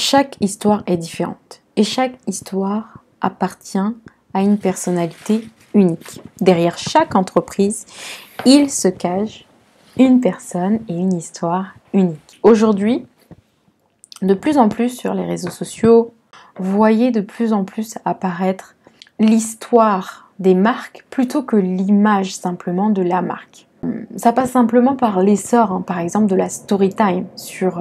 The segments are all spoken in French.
chaque histoire est différente et chaque histoire appartient à une personnalité unique. Derrière chaque entreprise, il se cache une personne et une histoire unique. Aujourd'hui, de plus en plus sur les réseaux sociaux, vous voyez de plus en plus apparaître l'histoire des marques plutôt que l'image simplement de la marque. Ça passe simplement par l'essor, par exemple, de la story time sur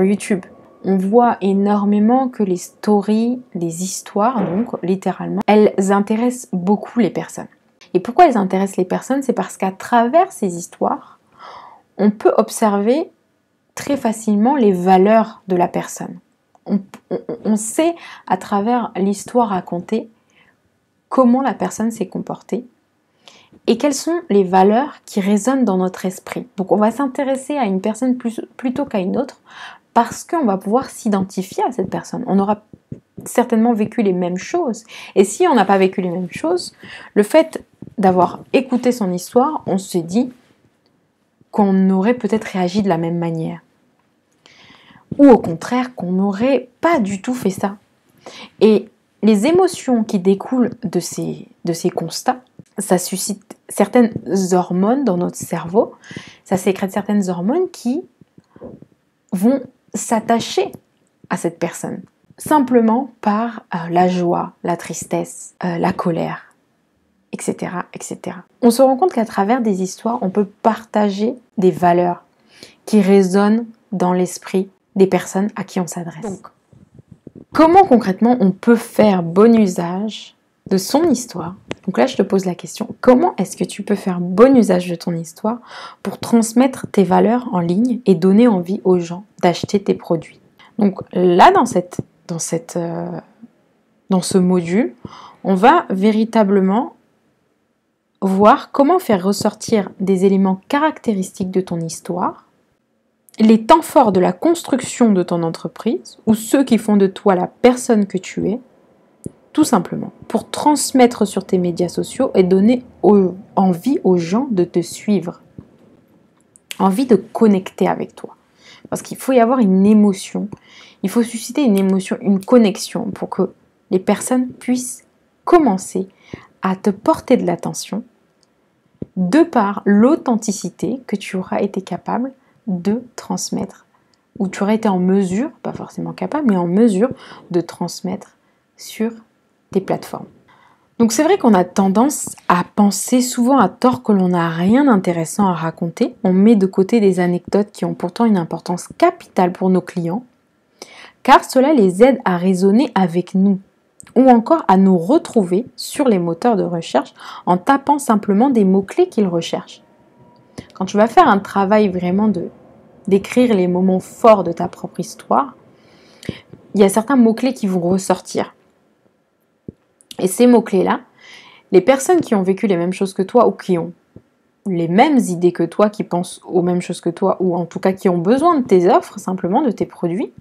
YouTube. On voit énormément que les stories, les histoires, donc littéralement, elles intéressent beaucoup les personnes. Et pourquoi elles intéressent les personnes? C'est parce qu'à travers ces histoires, on peut observer très facilement les valeurs de la personne. On sait à travers l'histoire racontée comment la personne s'est comportée et quelles sont les valeurs qui résonnent dans notre esprit. Donc on va s'intéresser à une personne plutôt qu'à une autre parce qu'on va pouvoir s'identifier à cette personne. On aura certainement vécu les mêmes choses. Et si on n'a pas vécu les mêmes choses, le fait d'avoir écouté son histoire, on se dit qu'on aurait peut-être réagi de la même manière. Ou au contraire, qu'on n'aurait pas du tout fait ça. Et les émotions qui découlent de ces constats, ça suscite certaines hormones dans notre cerveau, ça sécrète certaines hormones qui vont s'attacher à cette personne, simplement par la joie, la tristesse, la colère, etc., etc. On se rend compte qu'à travers des histoires, on peut partager des valeurs qui résonnent dans l'esprit des personnes à qui on s'adresse. Donc, comment concrètement on peut faire bon usage de son histoire? Donc là, je te pose la question, comment est-ce que tu peux faire bon usage de ton histoire pour transmettre tes valeurs en ligne et donner envie aux gens d'acheter tes produits? Donc là, dans ce module, on va véritablement voir comment faire ressortir des éléments caractéristiques de ton histoire, les temps forts de la construction de ton entreprise ou ceux qui font de toi la personne que tu es, tout simplement, pour transmettre sur tes médias sociaux et donner envie aux gens de te suivre, envie de connecter avec toi. Parce qu'il faut y avoir une émotion, il faut susciter une émotion, une connexion pour que les personnes puissent commencer à te porter de l'attention de par l'authenticité que tu auras été capable de transmettre, ou tu aurais été en mesure, pas forcément capable, mais en mesure de transmettre sur tes plateformes. Donc c'est vrai qu'on a tendance à penser souvent à tort que l'on n'a rien d'intéressant à raconter. On met de côté des anecdotes qui ont pourtant une importance capitale pour nos clients, car cela les aide à raisonner avec nous, ou encore à nous retrouver sur les moteurs de recherche en tapant simplement des mots-clés qu'ils recherchent. Quand tu vas faire un travail vraiment d'écrire les moments forts de ta propre histoire, il y a certains mots-clés qui vont ressortir. Et ces mots-clés-là, les personnes qui ont vécu les mêmes choses que toi ou qui ont les mêmes idées que toi, qui pensent aux mêmes choses que toi, ou en tout cas qui ont besoin de tes offres, simplement de tes produits,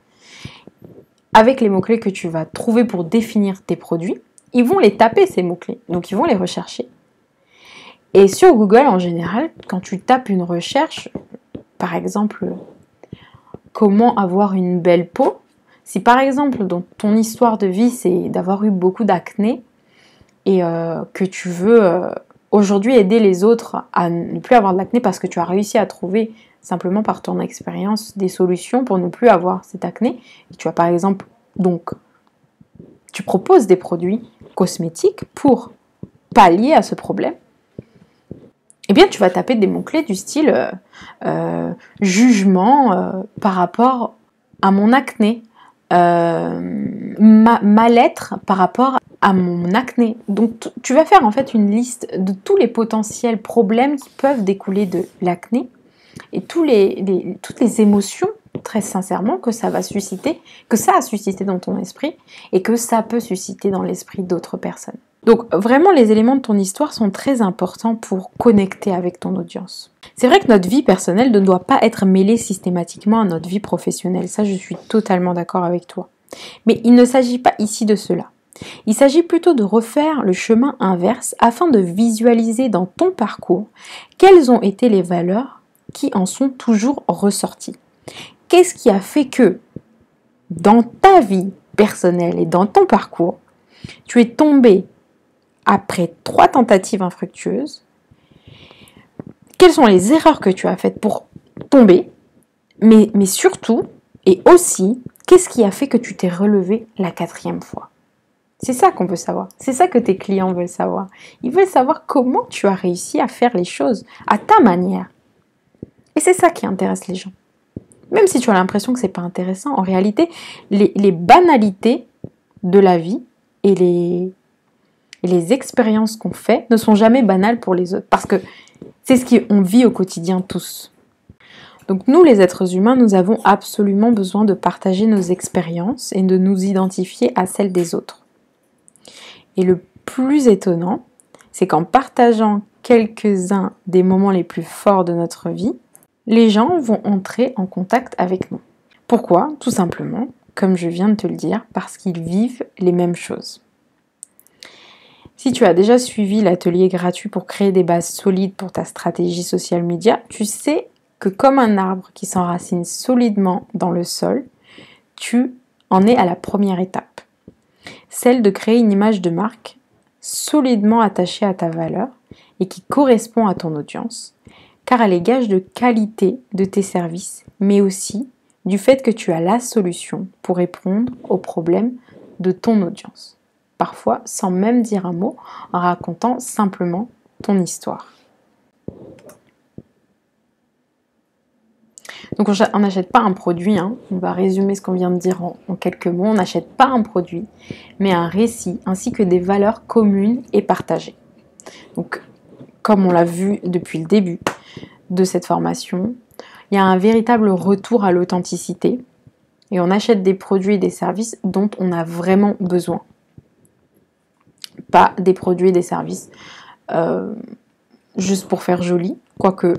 avec les mots-clés que tu vas trouver pour définir tes produits, ils vont les taper ces mots-clés, donc ils vont les rechercher. Et sur Google en général, quand tu tapes une recherche, par exemple, comment avoir une belle peau, si par exemple dans ton histoire de vie c'est d'avoir eu beaucoup d'acné et que tu veux aujourd'hui aider les autres à ne plus avoir de l'acné parce que tu as réussi à trouver simplement par ton expérience des solutions pour ne plus avoir cet acné, et tu as par exemple, donc tu proposes des produits cosmétiques pour pallier à ce problème, eh bien tu vas taper des mots-clés du style jugement par rapport à mon acné, mal-être par rapport à mon acné. Donc tu vas faire en fait une liste de tous les potentiels problèmes qui peuvent découler de l'acné et toutes les émotions, très sincèrement, que ça va susciter, que ça a suscité dans ton esprit et que ça peut susciter dans l'esprit d'autres personnes. Donc vraiment, les éléments de ton histoire sont très importants pour connecter avec ton audience. C'est vrai que notre vie personnelle ne doit pas être mêlée systématiquement à notre vie professionnelle. Ça, je suis totalement d'accord avec toi. Mais il ne s'agit pas ici de cela. Il s'agit plutôt de refaire le chemin inverse afin de visualiser dans ton parcours quelles ont été les valeurs qui en sont toujours ressorties. Qu'est-ce qui a fait que dans ta vie personnelle et dans ton parcours, tu es tombé après 3 tentatives infructueuses, quelles sont les erreurs que tu as faites pour tomber, mais surtout, et aussi, qu'est-ce qui a fait que tu t'es relevé la 4e fois? C'est ça qu'on veut savoir. C'est ça que tes clients veulent savoir. Ils veulent savoir comment tu as réussi à faire les choses à ta manière. Et c'est ça qui intéresse les gens. Même si tu as l'impression que c'est pas intéressant, en réalité, les banalités de la vie et les expériences qu'on fait ne sont jamais banales pour les autres. Parce que c'est ce qu'on vit au quotidien tous. Donc nous, les êtres humains, nous avons absolument besoin de partager nos expériences et de nous identifier à celles des autres. Et le plus étonnant, c'est qu'en partageant quelques-uns des moments les plus forts de notre vie, les gens vont entrer en contact avec nous. Pourquoi? Tout simplement, comme je viens de te le dire, parce qu'ils vivent les mêmes choses. Si tu as déjà suivi l'atelier gratuit pour créer des bases solides pour ta stratégie social media, tu sais que comme un arbre qui s'enracine solidement dans le sol, tu en es à la première étape. Celle de créer une image de marque solidement attachée à ta valeur et qui correspond à ton audience, car elle est gage de qualité de tes services, mais aussi du fait que tu as la solution pour répondre aux problèmes de ton audience. Parfois sans même dire un mot, en racontant simplement ton histoire. Donc on n'achète pas un produit, on va résumer ce qu'on vient de dire en quelques mots, on n'achète pas un produit, mais un récit ainsi que des valeurs communes et partagées. Donc comme on l'a vu depuis le début de cette formation, il y a un véritable retour à l'authenticité et on achète des produits et des services dont on a vraiment besoin. Pas des produits et des services juste pour faire joli, quoique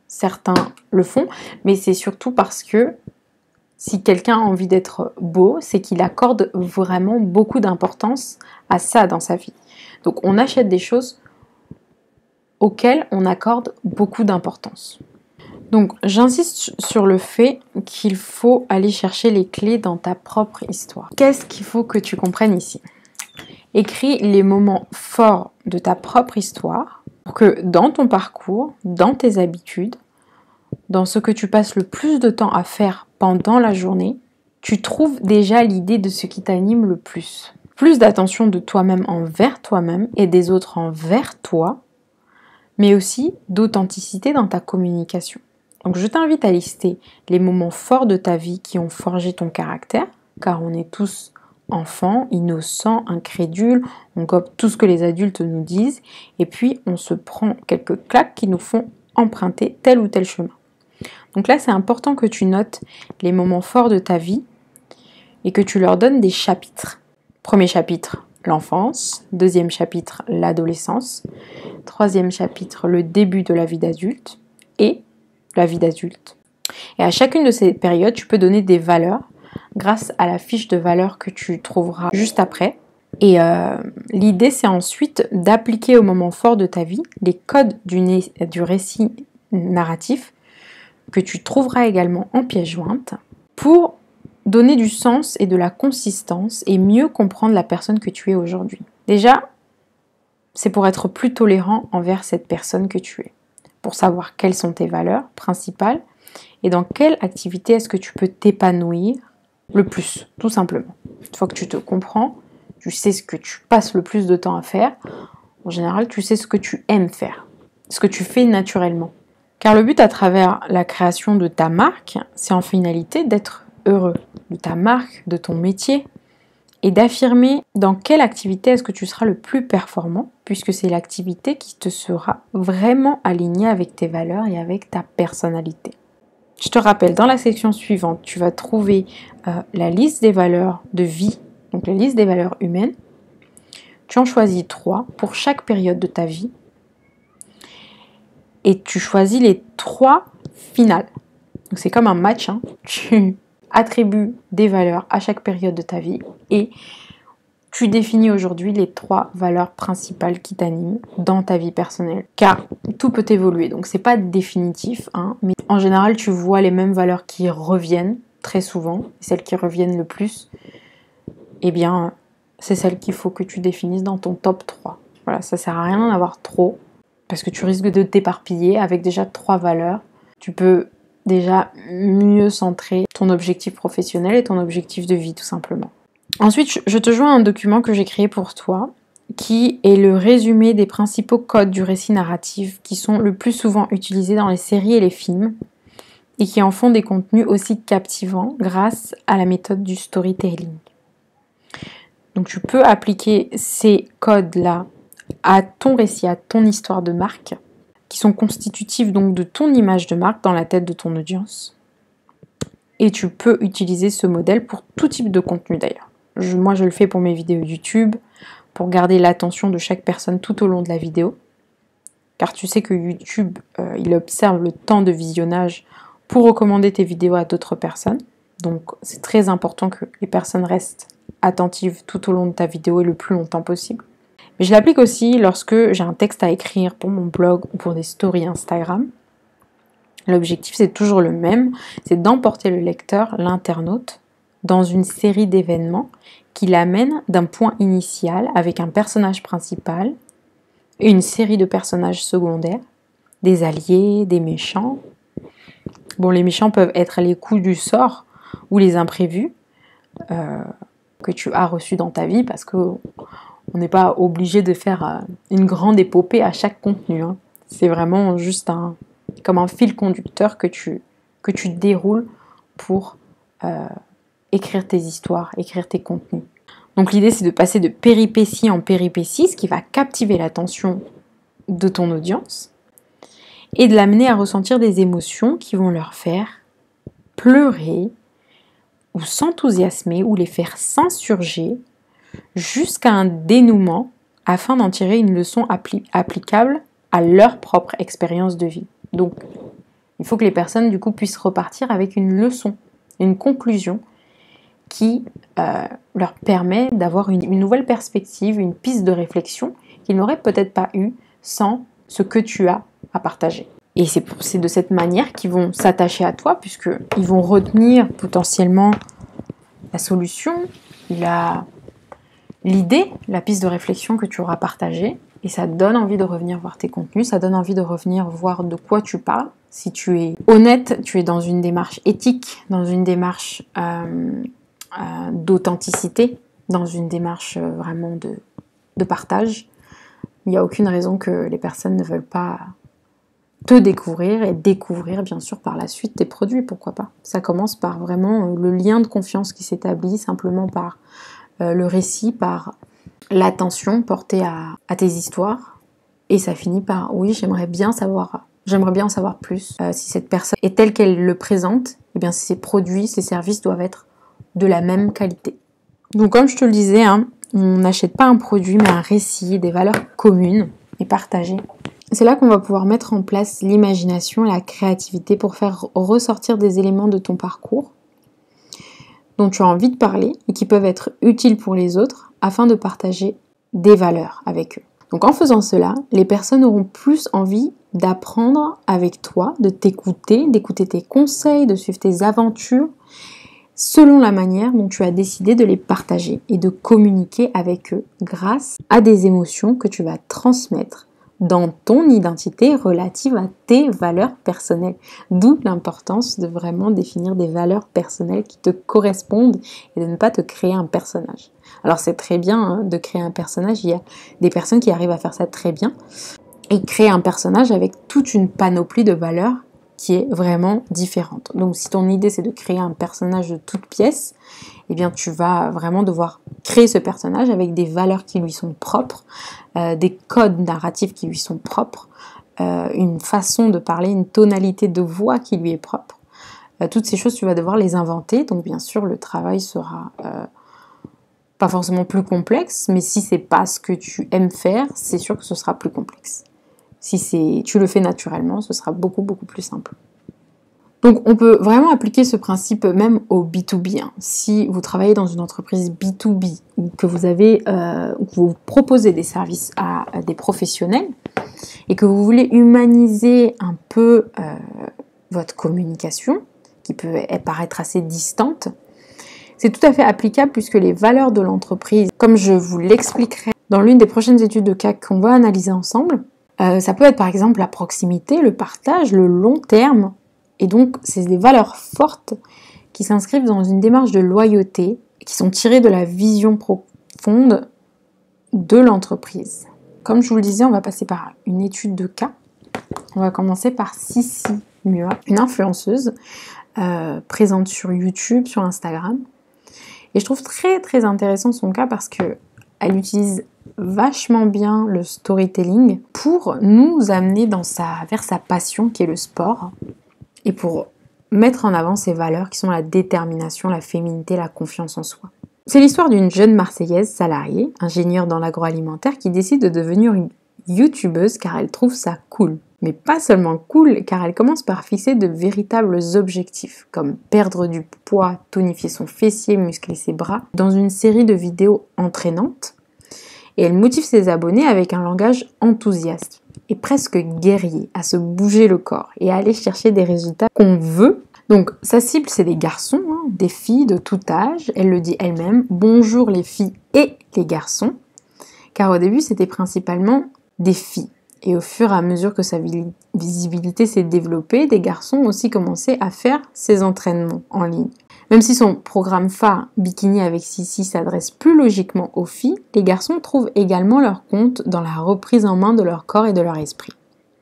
certains le font, mais c'est surtout parce que si quelqu'un a envie d'être beau, c'est qu'il accorde vraiment beaucoup d'importance à ça dans sa vie. Donc on achète des choses auxquelles on accorde beaucoup d'importance. Donc j'insiste sur le fait qu'il faut aller chercher les clés dans ta propre histoire. Qu'est-ce qu'il faut que tu comprennes ici? Écris les moments forts de ta propre histoire pour que dans ton parcours, dans tes habitudes, dans ce que tu passes le plus de temps à faire pendant la journée, tu trouves déjà l'idée de ce qui t'anime le plus. Plus d'attention de toi-même envers toi-même et des autres envers toi, mais aussi d'authenticité dans ta communication. Donc je t'invite à lister les moments forts de ta vie qui ont forgé ton caractère, car on est tous enfants, innocents, incrédules, on gobe tout ce que les adultes nous disent, et puis on se prend quelques claques qui nous font emprunter tel ou tel chemin. Donc là, c'est important que tu notes les moments forts de ta vie et que tu leur donnes des chapitres. Premier chapitre, l'enfance. Deuxième chapitre, l'adolescence. Troisième chapitre, le début de la vie d'adulte et la vie d'adulte. Et à chacune de ces périodes, tu peux donner des valeurs grâce à la fiche de valeurs que tu trouveras juste après. Et l'idée, c'est ensuite d'appliquer au moment fort de ta vie les codes du récit narratif que tu trouveras également en pièce jointe pour donner du sens et de la consistance et mieux comprendre la personne que tu es aujourd'hui. Déjà, c'est pour être plus tolérant envers cette personne que tu es, pour savoir quelles sont tes valeurs principales et dans quelle activité est-ce que tu peux t'épanouir le plus, tout simplement. Une fois que tu te comprends, tu sais ce que tu passes le plus de temps à faire, en général, tu sais ce que tu aimes faire, ce que tu fais naturellement. Car le but à travers la création de ta marque, c'est en finalité d'être heureux de ta marque, de ton métier et d'affirmer dans quelle activité est-ce que tu seras le plus performant puisque c'est l'activité qui te sera vraiment alignée avec tes valeurs et avec ta personnalité. Je te rappelle, dans la section suivante, tu vas trouver la liste des valeurs de vie, donc la liste des valeurs humaines. Tu en choisis 3 pour chaque période de ta vie. Et tu choisis les 3 finales. Donc c'est comme un match, Tu attribues des valeurs à chaque période de ta vie et tu définis aujourd'hui les 3 valeurs principales qui t'animent dans ta vie personnelle. Car tout peut évoluer, donc c'est pas définitif, mais en général tu vois les mêmes valeurs qui reviennent très souvent, celles qui reviennent le plus, eh bien, c'est celles qu'il faut que tu définisses dans ton top 3. Voilà, ça sert à rien d'en avoir trop, parce que tu risques de t'éparpiller. Avec déjà 3 valeurs, tu peux déjà mieux centrer ton objectif professionnel et ton objectif de vie, tout simplement. Ensuite, je te joins un document que j'ai créé pour toi, qui est le résumé des principaux codes du récit narratif qui sont le plus souvent utilisés dans les séries et les films, et qui en font des contenus aussi captivants grâce à la méthode du storytelling. Donc tu peux appliquer ces codes-là à ton récit, à ton histoire de marque, qui sont constitutifs donc de ton image de marque dans la tête de ton audience. Et tu peux utiliser ce modèle pour tout type de contenu d'ailleurs. Moi je le fais pour mes vidéos YouTube, pour garder l'attention de chaque personne tout au long de la vidéo. Car tu sais que YouTube, il observe le temps de visionnage pour recommander tes vidéos à d'autres personnes. Donc c'est très important que les personnes restent attentives tout au long de ta vidéo et le plus longtemps possible. Mais je l'applique aussi lorsque j'ai un texte à écrire pour mon blog ou pour des stories Instagram. L'objectif c'est toujours le même, c'est d'emporter le lecteur, l'internaute, dans une série d'événements qui l'amène d'un point initial avec un personnage principal et une série de personnages secondaires, des alliés, des méchants. Bon, les méchants peuvent être les coups du sort ou les imprévus que tu as reçus dans ta vie, parce qu'on n'est pas obligé de faire une grande épopée à chaque contenu. Hein. C'est vraiment juste comme un fil conducteur que tu déroules pour écrire tes histoires, écrire tes contenus. Donc l'idée c'est de passer de péripétie en péripétie, ce qui va captiver l'attention de ton audience, et de l'amener à ressentir des émotions qui vont leur faire pleurer, ou s'enthousiasmer, ou les faire s'insurger, jusqu'à un dénouement, afin d'en tirer une leçon applicable à leur propre expérience de vie. Donc il faut que les personnes du coup puissent repartir avec une leçon, une conclusion, qui leur permet d'avoir une nouvelle perspective, une piste de réflexion qu'ils n'auraient peut-être pas eu sans ce que tu as à partager. Et c'est de cette manière qu'ils vont s'attacher à toi, puisqu'ils vont retenir potentiellement la solution, l'idée, la piste de réflexion que tu auras partagée, et ça donne envie de revenir voir tes contenus, ça donne envie de revenir voir de quoi tu parles. Si tu es honnête, tu es dans une démarche éthique, dans une démarche d'authenticité, dans une démarche vraiment de partage, il n'y a aucune raison que les personnes ne veulent pas te découvrir et découvrir bien sûr par la suite tes produits, pourquoi pas. Ça commence par vraiment le lien de confiance qui s'établit simplement par le récit, par l'attention portée à tes histoires, et ça finit par oui, j'aimerais bien en savoir plus. Si cette personne est telle qu'elle le présente, eh bien ses produits, ses services doivent être de la même qualité. Donc comme je te le disais, hein, on n'achète pas un produit mais un récit, des valeurs communes et partagées. C'est là qu'on va pouvoir mettre en place l'imagination et la créativité pour faire ressortir des éléments de ton parcours dont tu as envie de parler et qui peuvent être utiles pour les autres afin de partager des valeurs avec eux. Donc en faisant cela, les personnes auront plus envie d'apprendre avec toi, de t'écouter, d'écouter tes conseils, de suivre tes aventures selon la manière dont tu as décidé de les partager et de communiquer avec eux grâce à des émotions que tu vas transmettre dans ton identité relative à tes valeurs personnelles. D'où l'importance de vraiment définir des valeurs personnelles qui te correspondent et de ne pas te créer un personnage. Alors c'est très bien hein, de créer un personnage, il y a des personnes qui arrivent à faire ça très bien et créer un personnage avec toute une panoplie de valeurs qui est vraiment différente. Donc si ton idée c'est de créer un personnage de toute pièce, eh bien tu vas vraiment devoir créer ce personnage avec des valeurs qui lui sont propres, des codes narratifs qui lui sont propres, une façon de parler, une tonalité de voix qui lui est propre. Toutes ces choses tu vas devoir les inventer, donc bien sûr le travail sera pas forcément plus complexe, mais si c'est pas ce que tu aimes faire, c'est sûr que ce sera plus complexe. Si tu le fais naturellement, ce sera beaucoup plus simple. Donc on peut vraiment appliquer ce principe même au B2B. Hein. Si vous travaillez dans une entreprise B2B ou que vous proposez des services à des professionnels et que vous voulez humaniser un peu votre communication, qui peut paraître assez distante. C'est tout à fait applicable puisque les valeurs de l'entreprise, comme je vous l'expliquerai dans l'une des prochaines études de cas qu'on va analyser ensemble, ça peut être par exemple la proximité, le partage, le long terme. Et donc, c'est des valeurs fortes qui s'inscrivent dans une démarche de loyauté et qui sont tirées de la vision profonde de l'entreprise. Comme je vous le disais, on va passer par une étude de cas. On va commencer par Sissi Mua, une influenceuse présente sur YouTube, sur Instagram. Et je trouve très très intéressant son cas parce qu'elle utilise vachement bien le storytelling pour nous amener vers sa passion qui est le sport et pour mettre en avant ses valeurs qui sont la détermination, la féminité, la confiance en soi. C'est l'histoire d'une jeune Marseillaise salariée, ingénieure dans l'agroalimentaire, qui décide de devenir une youtubeuse car elle trouve ça cool. Mais pas seulement cool, car elle commence par fixer de véritables objectifs, comme perdre du poids, tonifier son fessier, muscler ses bras, dans une série de vidéos entraînantes. Et elle motive ses abonnés avec un langage enthousiaste et presque guerrier, à se bouger le corps et à aller chercher des résultats qu'on veut. Donc sa cible, c'est des garçons, des filles de tout âge. Elle le dit elle-même, bonjour les filles et les garçons, car au début, c'était principalement des filles. Et au fur et à mesure que sa visibilité s'est développée, des garçons ont aussi commencé à faire ses entraînements en ligne. Même si son programme phare Bikini avec Sissi s'adresse plus logiquement aux filles, les garçons trouvent également leur compte dans la reprise en main de leur corps et de leur esprit.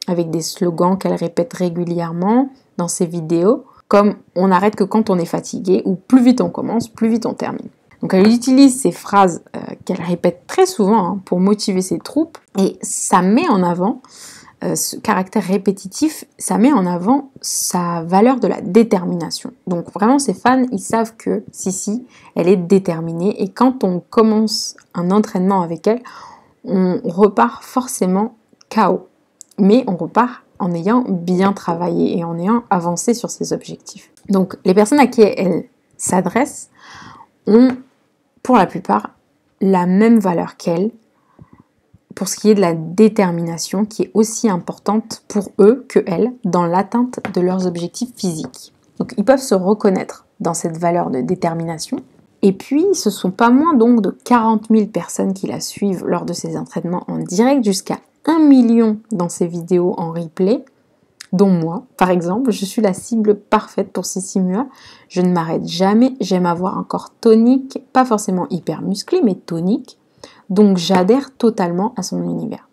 Avec des slogans qu'elle répète régulièrement dans ses vidéos, comme « on n'arrête que quand on est fatigué » ou « plus vite on commence, plus vite on termine ». Donc elle utilise ces phrases qu'elle répète très souvent pour motiver ses troupes et ça met en avant ce caractère répétitif, ça met en avant sa valeur de la détermination. Donc vraiment ses fans, ils savent que Sissi, elle est déterminée et quand on commence un entraînement avec elle, on repart forcément KO. Mais on repart en ayant bien travaillé et en ayant avancé sur ses objectifs. Donc les personnes à qui elle s'adresse ont pour la plupart la même valeur qu'elle pour ce qui est de la détermination qui est aussi importante pour eux que elle dans l'atteinte de leurs objectifs physiques. Donc ils peuvent se reconnaître dans cette valeur de détermination. Et puis ce sont pas moins donc de 40 000 personnes qui la suivent lors de ses entraînements en direct, jusqu'à 1 million dans ses vidéos en replay, dont moi, par exemple. Je suis la cible parfaite pour Sissi Mua. Je ne m'arrête jamais, j'aime avoir un corps tonique, pas forcément hyper musclé, mais tonique. Donc j'adhère totalement à son univers.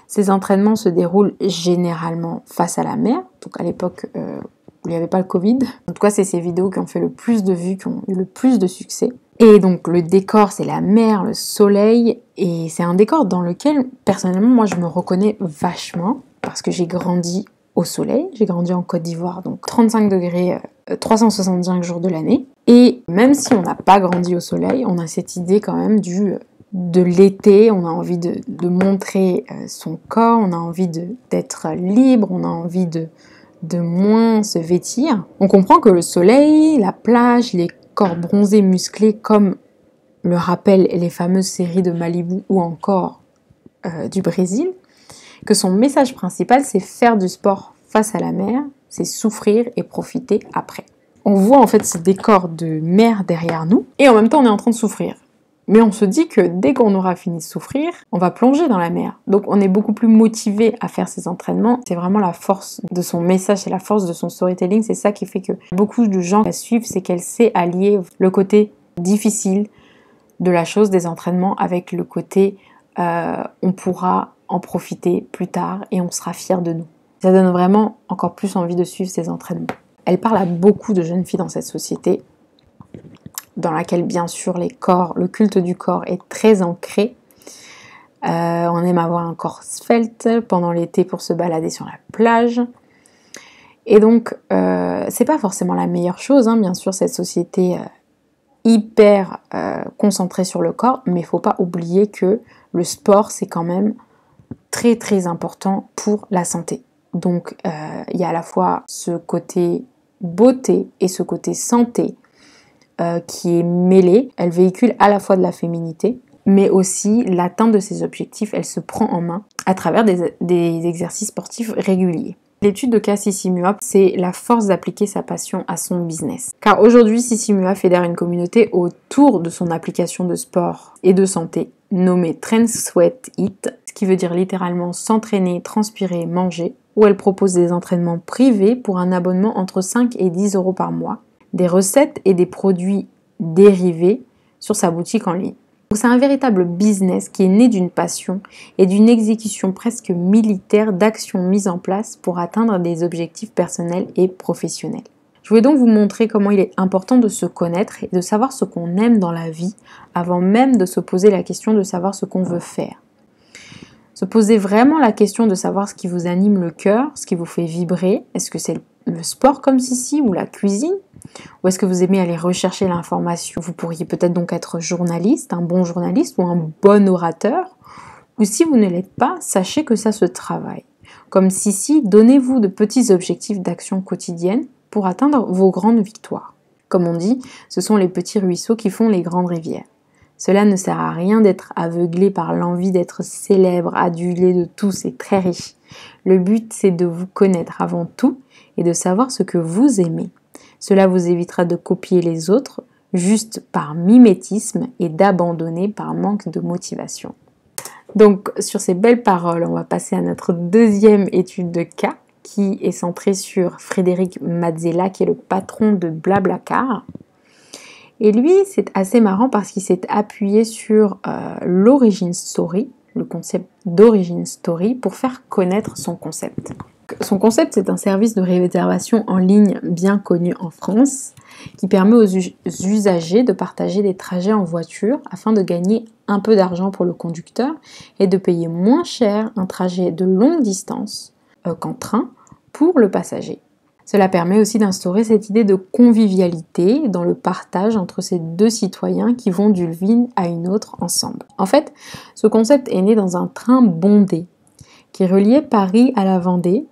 Ces entraînements se déroulent généralement face à la mer. Donc à l'époque où il n'y avait pas le Covid. En tout cas, c'est ces vidéos qui ont fait le plus de vues, qui ont eu le plus de succès. Et donc le décor, c'est la mer, le soleil. Et c'est un décor dans lequel, personnellement, moi je me reconnais vachement. Parce que j'ai grandi au soleil, j'ai grandi en Côte d'Ivoire, donc 35 degrés, 365 jours de l'année. Et même si on n'a pas grandi au soleil, on a cette idée quand même de l'été, on a envie de montrer son corps, on a envie d'être libre, on a envie de moins se vêtir. On comprend que le soleil, la plage, les corps bronzés, musclés, comme le rappellent les fameuses séries de Malibu ou encore du Brésil, que son message principal, c'est faire du sport face à la mer, c'est souffrir et profiter après. On voit en fait ce décor de mer derrière nous, et en même temps on est en train de souffrir. Mais on se dit que dès qu'on aura fini de souffrir, on va plonger dans la mer. Donc on est beaucoup plus motivé à faire ces entraînements. C'est vraiment la force de son message, c'est la force de son storytelling. C'est ça qui fait que beaucoup de gens la suivent, c'est qu'elle sait allier le côté difficile de la chose, des entraînements, avec le côté on pourra en profiter plus tard et on sera fiers de nous. Ça donne vraiment encore plus envie de suivre ces entraînements. Elle parle à beaucoup de jeunes filles dans cette société, dans laquelle bien sûr le culte du corps est très ancré. On aime avoir un corps svelte pendant l'été pour se balader sur la plage. Et donc, c'est pas forcément la meilleure chose, bien sûr, cette société hyper concentrée sur le corps, mais il faut pas oublier que le sport, c'est quand même très très important pour la santé. Donc, il y a à la fois ce côté beauté et ce côté santé qui est mêlée. Elle véhicule à la fois de la féminité, mais aussi l'atteinte de ses objectifs. Elle se prend en main à travers des exercices sportifs réguliers. L'étude de cas Sissimua, c'est la force d'appliquer sa passion à son business. Car aujourd'hui, Sissimua fédère une communauté autour de son application de sport et de santé, nommée Train Sweat Eat, ce qui veut dire littéralement s'entraîner, transpirer, manger, où elle propose des entraînements privés pour un abonnement entre 5 et 10 euros par mois, des recettes et des produits dérivés sur sa boutique en ligne. Donc c'est un véritable business qui est né d'une passion et d'une exécution presque militaire d'actions mises en place pour atteindre des objectifs personnels et professionnels. Je voulais donc vous montrer comment il est important de se connaître et de savoir ce qu'on aime dans la vie avant même de se poser la question de savoir ce qu'on veut faire. Se poser vraiment la question de savoir ce qui vous anime le cœur, ce qui vous fait vibrer. Est-ce que c'est le sport comme Sissi ou la cuisine? Ou est-ce que vous aimez aller rechercher l'information? Vous pourriez peut-être donc être journaliste, un bon journaliste ou un bon orateur. Ou si vous ne l'êtes pas, sachez que ça se travaille. Comme Sissi, donnez-vous de petits objectifs d'action quotidienne pour atteindre vos grandes victoires. Comme on dit, ce sont les petits ruisseaux qui font les grandes rivières. Cela ne sert à rien d'être aveuglé par l'envie d'être célèbre, adulé de tous et très riche. Le but, c'est de vous connaître avant tout et de savoir ce que vous aimez. Cela vous évitera de copier les autres juste par mimétisme et d'abandonner par manque de motivation. Donc, sur ces belles paroles, on va passer à notre deuxième étude de cas qui est centrée sur Frédéric Mazzella, qui est le patron de Blablacar. Et lui, c'est assez marrant parce qu'il s'est appuyé sur l'origin story, le concept d'origin story, pour faire connaître son concept. Son concept, c'est un service de réservation en ligne bien connu en France qui permet aux usagers de partager des trajets en voiture afin de gagner un peu d'argent pour le conducteur et de payer moins cher un trajet de longue distance qu'en train pour le passager. Cela permet aussi d'instaurer cette idée de convivialité dans le partage entre ces deux citoyens qui vont d'une ville à une autre ensemble. En fait, ce concept est né dans un train bondé qui reliait Paris à la Vendée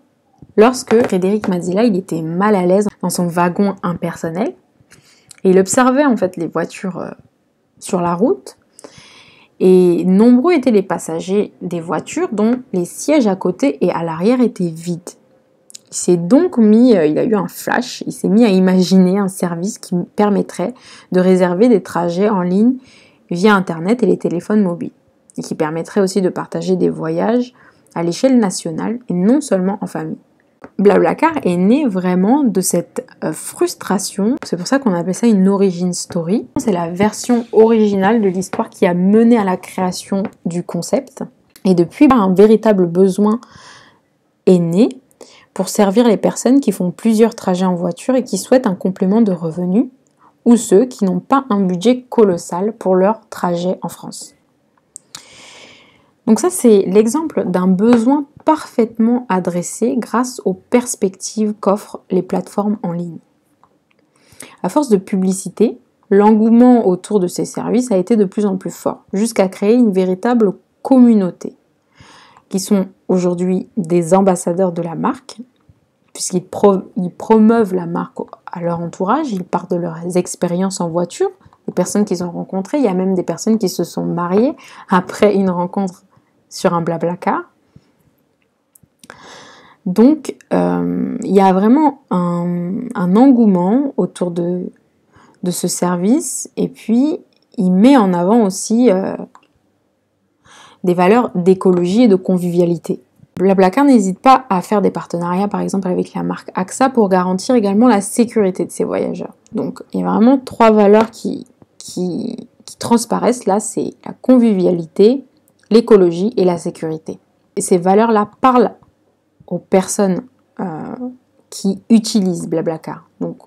lorsque Frédéric Mazzella il était mal à l'aise dans son wagon impersonnel et il observait en fait les voitures sur la route et nombreux étaient les passagers des voitures dont les sièges à côté et à l'arrière étaient vides. Il a eu un flash, il s'est mis à imaginer un service qui permettrait de réserver des trajets en ligne via Internet et les téléphones mobiles, et qui permettrait aussi de partager des voyages à l'échelle nationale et non seulement en famille. Blablacar est né vraiment de cette frustration, c'est pour ça qu'on appelle ça une origin story. C'est la version originale de l'histoire qui a mené à la création du concept, et depuis un véritable besoin est né pour servir les personnes qui font plusieurs trajets en voiture et qui souhaitent un complément de revenus, ou ceux qui n'ont pas un budget colossal pour leur trajet en France. Donc ça, c'est l'exemple d'un besoin parfaitement adressé grâce aux perspectives qu'offrent les plateformes en ligne. À force de publicité, l'engouement autour de ces services a été de plus en plus fort, jusqu'à créer une véritable communauté, qui sont aujourd'hui des ambassadeurs de la marque, puisqu'ils promeuvent la marque à leur entourage, ils parlent de leurs expériences en voiture, les personnes qu'ils ont rencontrées, il y a même des personnes qui se sont mariées après une rencontre sur un Blablacar. Donc, il y a vraiment un engouement autour de ce service, et puis il met en avant aussi des valeurs d'écologie et de convivialité. Blablacar n'hésite pas à faire des partenariats, par exemple avec la marque AXA, pour garantir également la sécurité de ses voyageurs. Donc, il y a vraiment 3 valeurs qui transparaissent là, c'est la convivialité, l'écologie et la sécurité. Et ces valeurs-là parlent aux personnes qui utilisent Blablacar. Donc,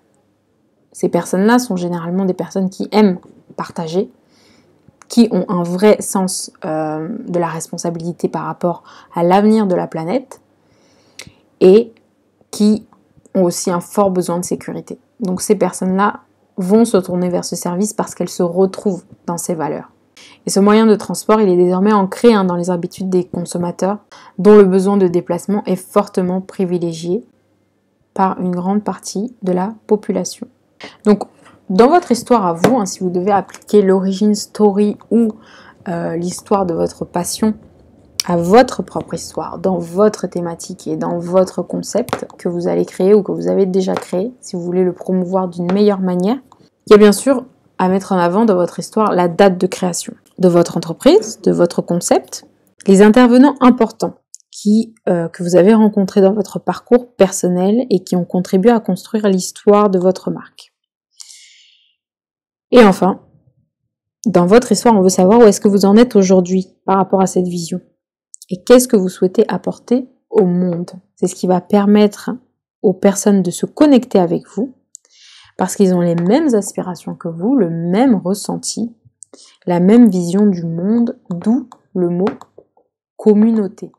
ces personnes-là sont généralement des personnes qui aiment partager, qui ont un vrai sens de la responsabilité par rapport à l'avenir de la planète et qui ont aussi un fort besoin de sécurité. Donc ces personnes-là vont se tourner vers ce service parce qu'elles se retrouvent dans ces valeurs. Et ce moyen de transport, il est désormais ancré dans les habitudes des consommateurs, dont le besoin de déplacement est fortement privilégié par une grande partie de la population. Donc, dans votre histoire à vous, si vous devez appliquer l'origin story ou l'histoire de votre passion à votre propre histoire, dans votre thématique et dans votre concept que vous allez créer ou que vous avez déjà créé, si vous voulez le promouvoir d'une meilleure manière. Il y a bien sûr à mettre en avant dans votre histoire la date de création de votre entreprise, de votre concept, les intervenants importants que vous avez rencontrés dans votre parcours personnel et qui ont contribué à construire l'histoire de votre marque. Et enfin, dans votre histoire, on veut savoir où est-ce que vous en êtes aujourd'hui par rapport à cette vision. Et qu'est-ce que vous souhaitez apporter au monde. C'est ce qui va permettre aux personnes de se connecter avec vous, parce qu'ils ont les mêmes aspirations que vous, le même ressenti, la même vision du monde, d'où le mot communauté.